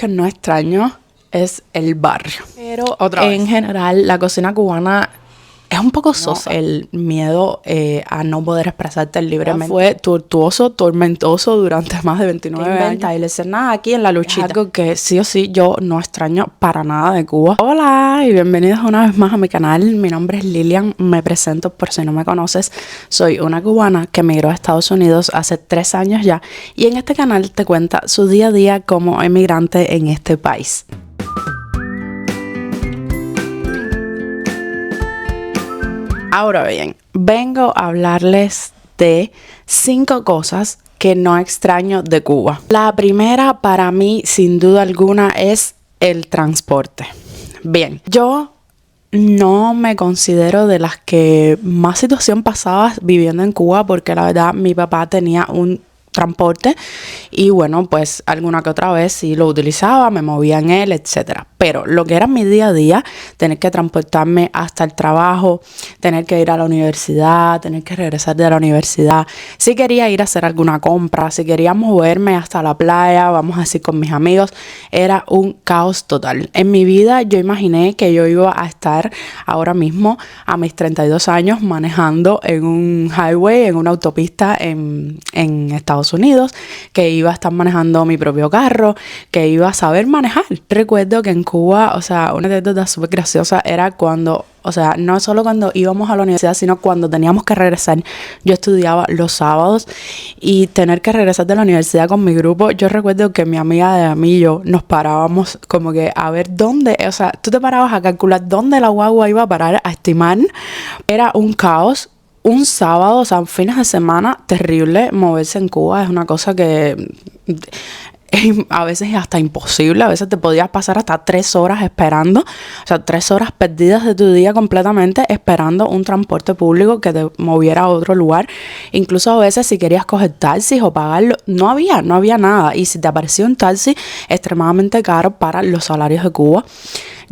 que no extraño es el barrio. Pero en general la cocina cubana es un poco sosa. El miedo a no poder expresarte libremente fue tortuoso, tormentoso durante más de 29 años. Y le decía, nada, aquí en la luchita. Es algo que sí o sí yo no extraño para nada de Cuba. Hola y bienvenidos una vez más a mi canal. Mi nombre es Lilian, me presento por si no me conoces. Soy una cubana que emigró a Estados Unidos hace 3 años ya. Y en este canal te cuenta su día a día como emigrante en este país. Ahora bien, vengo a hablarles de 5 cosas que no extraño de Cuba. La primera para mí, sin duda alguna, es el transporte. Bien, yo no me considero de las que más situación pasaba viviendo en Cuba porque la verdad mi papá tenía un transporte y bueno, pues alguna que otra vez sí lo utilizaba, me movía en él, etcétera. Pero lo que era mi día a día, tener que transportarme hasta el trabajo, tener que ir a la universidad, tener que regresar de la universidad, si quería ir a hacer alguna compra, si quería moverme hasta la playa, vamos a decir con mis amigos, era un caos total. En mi vida yo imaginé que yo iba a estar ahora mismo a mis 32 años manejando en un highway, en una autopista en Estados Unidos, que iba a estar manejando mi propio carro, que iba a saber manejar. Recuerdo que en Cuba, o sea, una anécdota súper graciosa era cuando, o sea, no solo cuando íbamos a la universidad, sino cuando teníamos que regresar. Yo estudiaba los sábados y tener que regresar de la universidad con mi grupo, yo recuerdo que mi amiga de mí y yo nos parábamos como que a ver dónde, o sea, tú te parabas a calcular dónde la guagua iba a parar, a estimar. Era un caos. Un sábado, o sea, fines de semana, terrible. Moverse en Cuba es una cosa que a veces es hasta imposible. A veces te podías pasar hasta 3 horas esperando, o sea, 3 horas perdidas de tu día completamente esperando un transporte público que te moviera a otro lugar. Incluso a veces si querías coger taxis o pagarlo, no había nada. Y si te aparecía un taxi, extremadamente caro para los salarios de Cuba.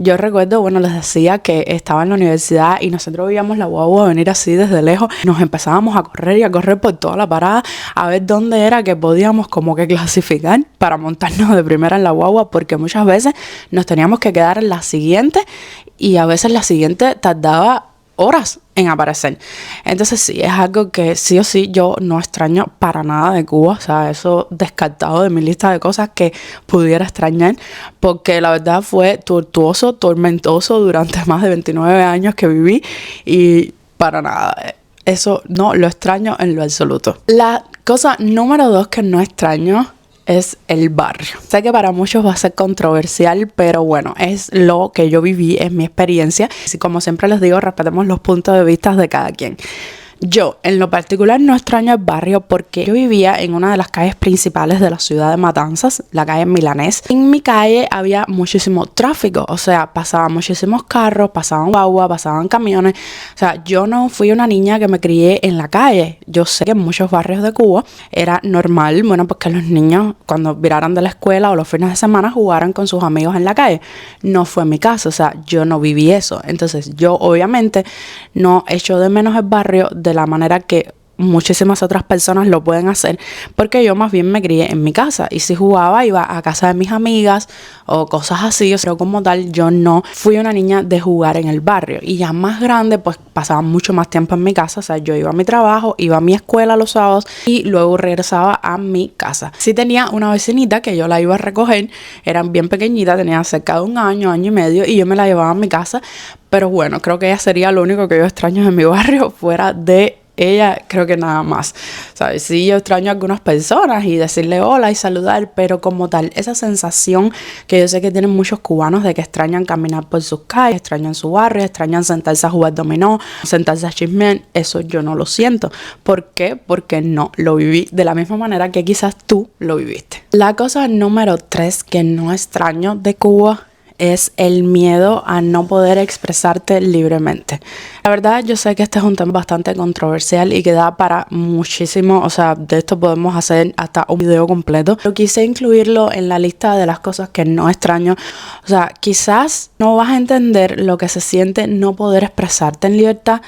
Yo recuerdo, bueno, les decía que estaba en la universidad y nosotros veíamos la guagua venir así desde lejos. Nos empezábamos a correr y a correr por toda la parada a ver dónde era que podíamos como que clasificar para montarnos de primera en la guagua, porque muchas veces nos teníamos que quedar en la siguiente y a veces la siguiente tardaba horas en aparecer. Entonces sí, es algo que sí o sí yo no extraño para nada de Cuba. O sea, eso descartado de mi lista de cosas que pudiera extrañar, porque la verdad fue tortuoso, tormentoso durante más de 29 años que viví y para nada. Eso no lo extraño en lo absoluto. La cosa número 2 que no extraño es el barrio. Sé que para muchos va a ser controversial, pero bueno, es lo que yo viví, es mi experiencia. Y como siempre les digo, respetemos los puntos de vista de cada quien. Yo, en lo particular, no extraño el barrio porque yo vivía en una de las calles principales de la ciudad de Matanzas, la calle Milanés. En mi calle había muchísimo tráfico, o sea, pasaban muchísimos carros, pasaban guagua, pasaban camiones. O sea, yo no fui una niña que me crié en la calle. Yo sé que en muchos barrios de Cuba era normal, bueno, pues que los niños cuando viraran de la escuela o los fines de semana jugaran con sus amigos en la calle. No fue mi caso, o sea, yo no viví eso. Entonces, yo obviamente no echo de menos el barrio de la manera que muchísimas otras personas lo pueden hacer, porque yo más bien me crié en mi casa y si jugaba iba a casa de mis amigas o cosas así, pero como tal yo no fui una niña de jugar en el barrio. Y ya más grande pues pasaba mucho más tiempo en mi casa, o sea, yo iba a mi trabajo, iba a mi escuela los sábados y luego regresaba a mi casa. Sí tenía una vecinita que yo la iba a recoger, era bien pequeñita, tenía cerca de un año, año y medio, y yo me la llevaba a mi casa, pero bueno, creo que ella sería lo único que yo extraño en mi barrio fuera de ella, creo que nada más, ¿sabes? Sí, yo extraño a algunas personas y decirle hola y saludar, pero como tal, esa sensación que yo sé que tienen muchos cubanos de que extrañan caminar por sus calles, extrañan su barrio, extrañan sentarse a jugar dominó, sentarse a chismear, eso yo no lo siento. ¿Por qué? Porque no lo viví de la misma manera que quizás tú lo viviste. La cosa número 3 que no extraño de Cuba es el miedo a no poder expresarte libremente. La verdad, yo sé que este es un tema bastante controversial y que da para muchísimo, o sea, de esto podemos hacer hasta un video completo, pero quise incluirlo en la lista de las cosas que no extraño. O sea, quizás no vas a entender lo que se siente no poder expresarte en libertad,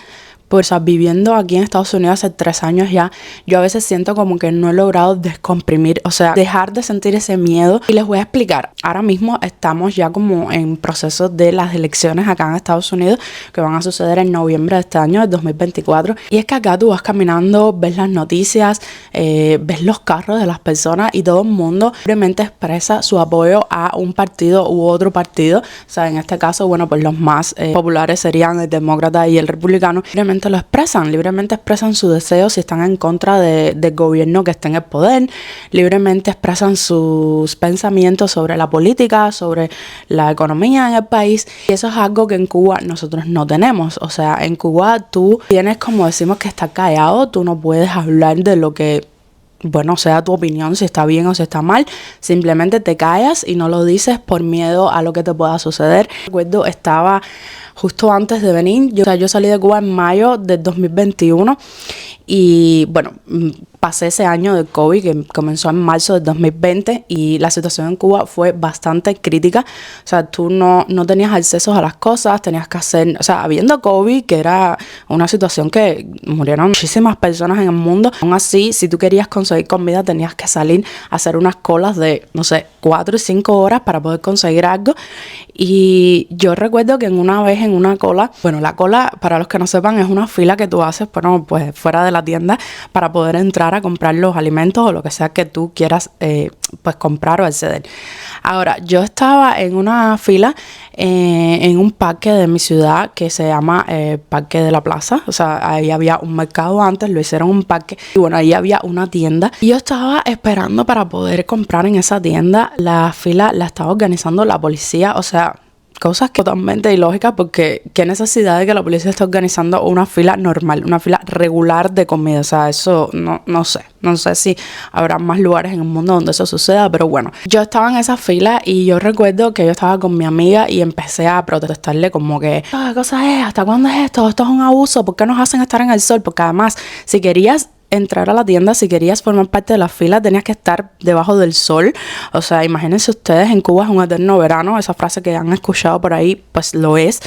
por estar viviendo aquí en Estados Unidos hace 3 años ya, yo a veces siento como que no he logrado descomprimir, o sea, dejar de sentir ese miedo. Y les voy a explicar, ahora mismo estamos ya como en proceso de las elecciones acá en Estados Unidos, que van a suceder en noviembre de este año, de 2024. Y es que acá tú vas caminando, ves las noticias, ves los carros de las personas y todo el mundo simplemente expresa su apoyo a un partido u otro partido. O sea, en este caso, bueno, pues los más populares serían el demócrata y el republicano. Libremente expresan su deseo si están en contra del gobierno que esté en el poder. Libremente expresan sus pensamientos sobre la política, sobre la economía en el país. Y eso es algo que en Cuba nosotros no tenemos. O sea, en Cuba tú tienes, como decimos, que estar callado. Tú no puedes hablar de lo que, bueno, sea tu opinión, si está bien o si está mal. Simplemente te callas y no lo dices por miedo a lo que te pueda suceder. Recuerdo, estaba justo antes de venir, yo salí de Cuba en mayo del 2021 y bueno, pasé ese año de COVID que comenzó en marzo del 2020 y la situación en Cuba fue bastante crítica. O sea, tú no tenías acceso a las cosas, tenías que hacer, o sea, habiendo COVID, que era una situación que murieron muchísimas personas en el mundo, aún así, si tú querías conseguir comida, tenías que salir a hacer unas colas de, no sé, 4 y 5 horas para poder conseguir algo. Y yo recuerdo que una vez en una cola, bueno, la cola, para los que no sepan, es una fila que tú haces, bueno, pues fuera de la tienda para poder entrar a comprar los alimentos o lo que sea que tú quieras pues comprar o acceder. Ahora, yo estaba en una fila en un parque de mi ciudad que se llama Parque de la Plaza. O sea, ahí había un mercado antes, lo hicieron un parque y bueno, ahí había una tienda y yo estaba esperando para poder comprar en esa tienda. La fila la estaba organizando la policía, o sea, cosas que totalmente ilógicas, porque qué necesidad de que la policía esté organizando una fila normal, una fila regular de comida. O sea, eso no sé si habrá más lugares en el mundo donde eso suceda, pero bueno, yo estaba en esa fila y yo recuerdo que yo estaba con mi amiga y empecé a protestarle como que, ¿qué cosa es? ¿Hasta cuándo es esto? Esto es un abuso, ¿por qué nos hacen estar en el sol? Porque además, si querías entrar a la tienda, si querías formar parte de la fila, tenías que estar debajo del sol. O sea, imagínense ustedes, en Cuba es un eterno verano. Esa frase que han escuchado por ahí, pues lo es.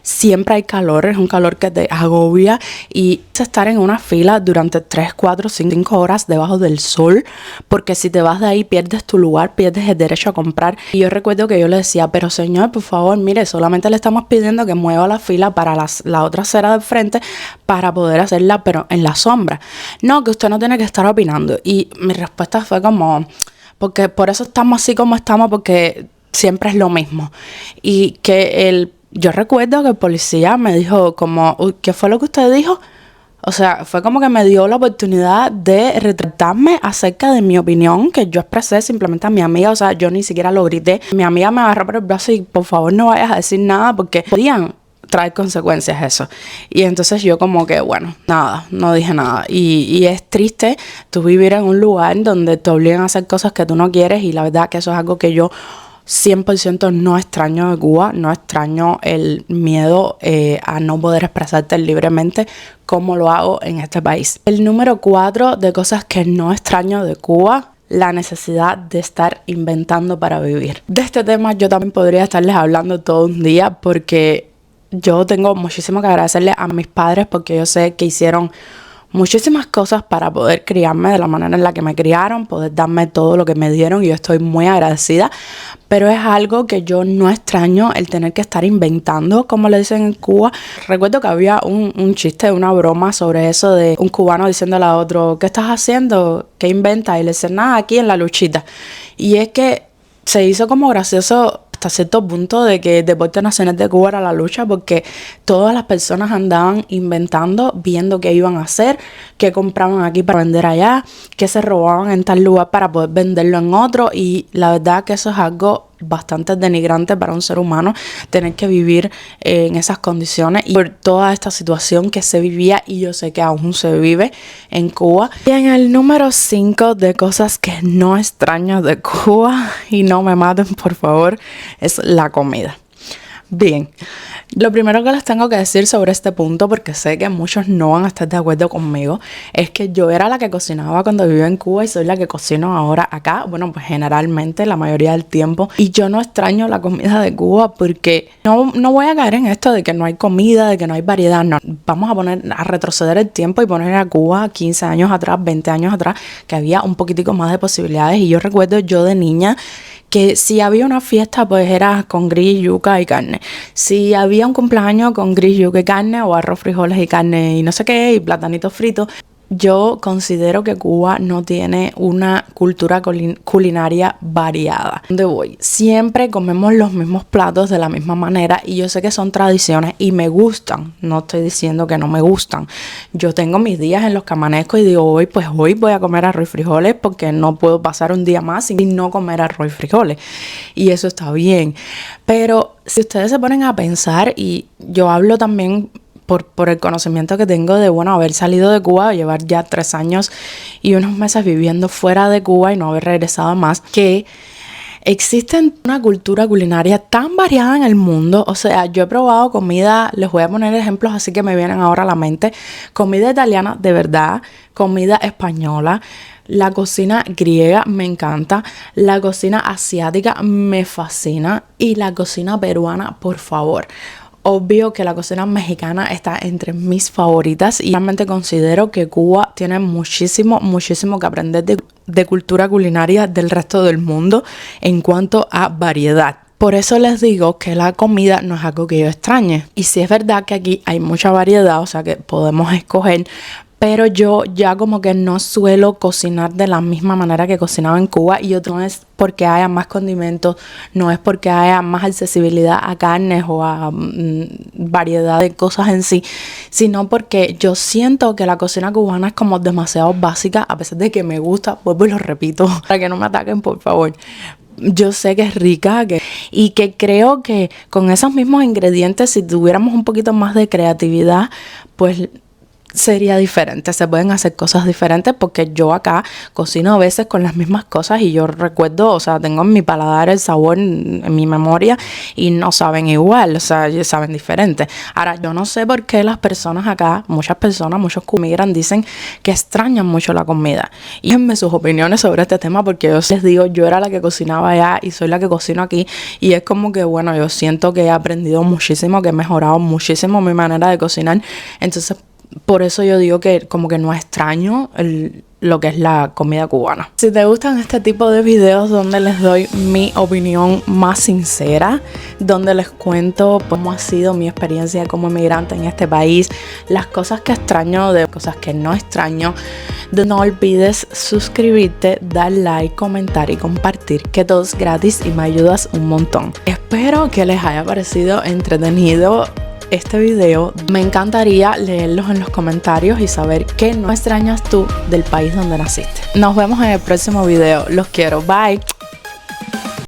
Siempre hay calor, es un calor que te agobia y estar en una fila durante 3, 4, 5 horas debajo del sol, porque si te vas de ahí pierdes tu lugar, pierdes el derecho a comprar. Y yo recuerdo que yo le decía, pero señor, por favor, mire, solamente le estamos pidiendo que mueva la fila para la otra acera del frente para poder hacerla, pero en la sombra. No, que usted no tiene que estar opinando. Y mi respuesta fue como, porque por eso estamos así como estamos, porque siempre es lo mismo. Y que yo recuerdo que el policía me dijo como, ¿qué fue lo que usted dijo? O sea, fue como que me dio la oportunidad de retratarme acerca de mi opinión que yo expresé simplemente a mi amiga. O sea, yo ni siquiera lo grité. Mi amiga me agarró por el brazo y por favor no vayas a decir nada porque podían traer consecuencias eso. Y entonces yo como que, bueno, nada, no dije nada. Y es triste tú vivir en un lugar donde te obligan a hacer cosas que tú no quieres y la verdad que eso es algo que yo 100% no extraño de Cuba. No extraño el miedo a no poder expresarte libremente como lo hago en este país. El número 4 de cosas que no extraño de Cuba: la necesidad de estar inventando para vivir. De este tema yo también podría estarles hablando todo un día porque yo tengo muchísimo que agradecerle a mis padres porque yo sé que hicieron muchísimas cosas para poder criarme de la manera en la que me criaron, poder darme todo lo que me dieron y yo estoy muy agradecida, pero es algo que yo no extraño, el tener que estar inventando, como le dicen en Cuba. Recuerdo que había un chiste, una broma sobre eso de un cubano diciéndole a otro, ¿qué estás haciendo? ¿Qué inventas? Y le dicen, nada, aquí en la luchita. Y es que se hizo como gracioso hasta cierto punto de que el deporte nacional de Cuba era la lucha, porque todas las personas andaban inventando, viendo qué iban a hacer, qué compraban aquí para vender allá, qué se robaban en tal lugar para poder venderlo en otro. Y la verdad que eso es algo bastante denigrante para un ser humano, tener que vivir en esas condiciones y por toda esta situación que se vivía y yo sé que aún se vive en Cuba. Y en el número 5 de cosas que no extraño de Cuba, y no me maten por favor, es la comida. Bien, lo primero que les tengo que decir sobre este punto, porque sé que muchos no van a estar de acuerdo conmigo, es que yo era la que cocinaba cuando vivía en Cuba y soy la que cocino ahora acá. Bueno, pues generalmente la mayoría del tiempo. Y yo no extraño la comida de Cuba porque no voy a caer en esto de que no hay comida, de que no hay variedad. No, vamos a retroceder el tiempo y poner a Cuba 15 años atrás, 20 años atrás, que había un poquitico más de posibilidades. Y yo recuerdo yo de niña que si había una fiesta, pues era con gris, yuca y carne. Si había un cumpleaños con gris, yuca y carne, o arroz, frijoles y carne y no sé qué, y platanitos fritos. Yo considero que Cuba no tiene una cultura culinaria variada. ¿Dónde voy? Siempre comemos los mismos platos de la misma manera y yo sé que son tradiciones y me gustan. No estoy diciendo que no me gustan. Yo tengo mis días en los que amanezco y digo, hoy voy a comer arroz y frijoles porque no puedo pasar un día más sin no comer arroz y frijoles. Y eso está bien. Pero si ustedes se ponen a pensar, y yo hablo también por el conocimiento que tengo de, bueno, haber salido de Cuba, llevar ya 3 años y unos meses viviendo fuera de Cuba y no haber regresado más, que existe una cultura culinaria tan variada en el mundo. O sea, yo he probado comida, les voy a poner ejemplos así que me vienen ahora a la mente, comida italiana de verdad, comida española, la cocina griega me encanta, la cocina asiática me fascina y la cocina peruana, por favor. Obvio que la cocina mexicana está entre mis favoritas y realmente considero que Cuba tiene muchísimo que aprender de cultura culinaria del resto del mundo en cuanto a variedad. Por eso les digo que la comida no es algo que yo extrañe. Y sí es verdad que aquí hay mucha variedad, o sea que podemos escoger, pero yo ya como que no suelo cocinar de la misma manera que cocinaba en Cuba. Y no es porque haya más condimentos, no es porque haya más accesibilidad a carnes o a variedad de cosas en sí, sino porque yo siento que la cocina cubana es como demasiado básica, a pesar de que me gusta, vuelvo y lo repito, para que no me ataquen, por favor. Yo sé que es rica y que creo que con esos mismos ingredientes, si tuviéramos un poquito más de creatividad, pues sería diferente, se pueden hacer cosas diferentes, porque yo acá cocino a veces con las mismas cosas y yo recuerdo, o sea, tengo en mi paladar el sabor en mi memoria y no saben igual, o sea, saben diferente. Ahora, yo no sé por qué las personas acá, muchos migran, dicen que extrañan mucho la comida. Y déjenme sus opiniones sobre este tema, porque yo les digo, yo era la que cocinaba allá y soy la que cocino aquí, y es como que, bueno, yo siento que he aprendido muchísimo, que he mejorado muchísimo mi manera de cocinar. Entonces, por eso yo digo que como que no extraño lo que es la comida cubana. Si te gustan este tipo de videos donde les doy mi opinión más sincera, donde les cuento cómo ha sido mi experiencia como inmigrante en este país, las cosas que extraño, de cosas que no extraño, no olvides suscribirte, dar like, comentar y compartir, que todo es gratis y me ayudas un montón. Espero que les haya parecido entretenido este video. Me encantaría leerlos en los comentarios y saber qué no extrañas tú del país donde naciste. Nos vemos en el próximo video. Los quiero. Bye.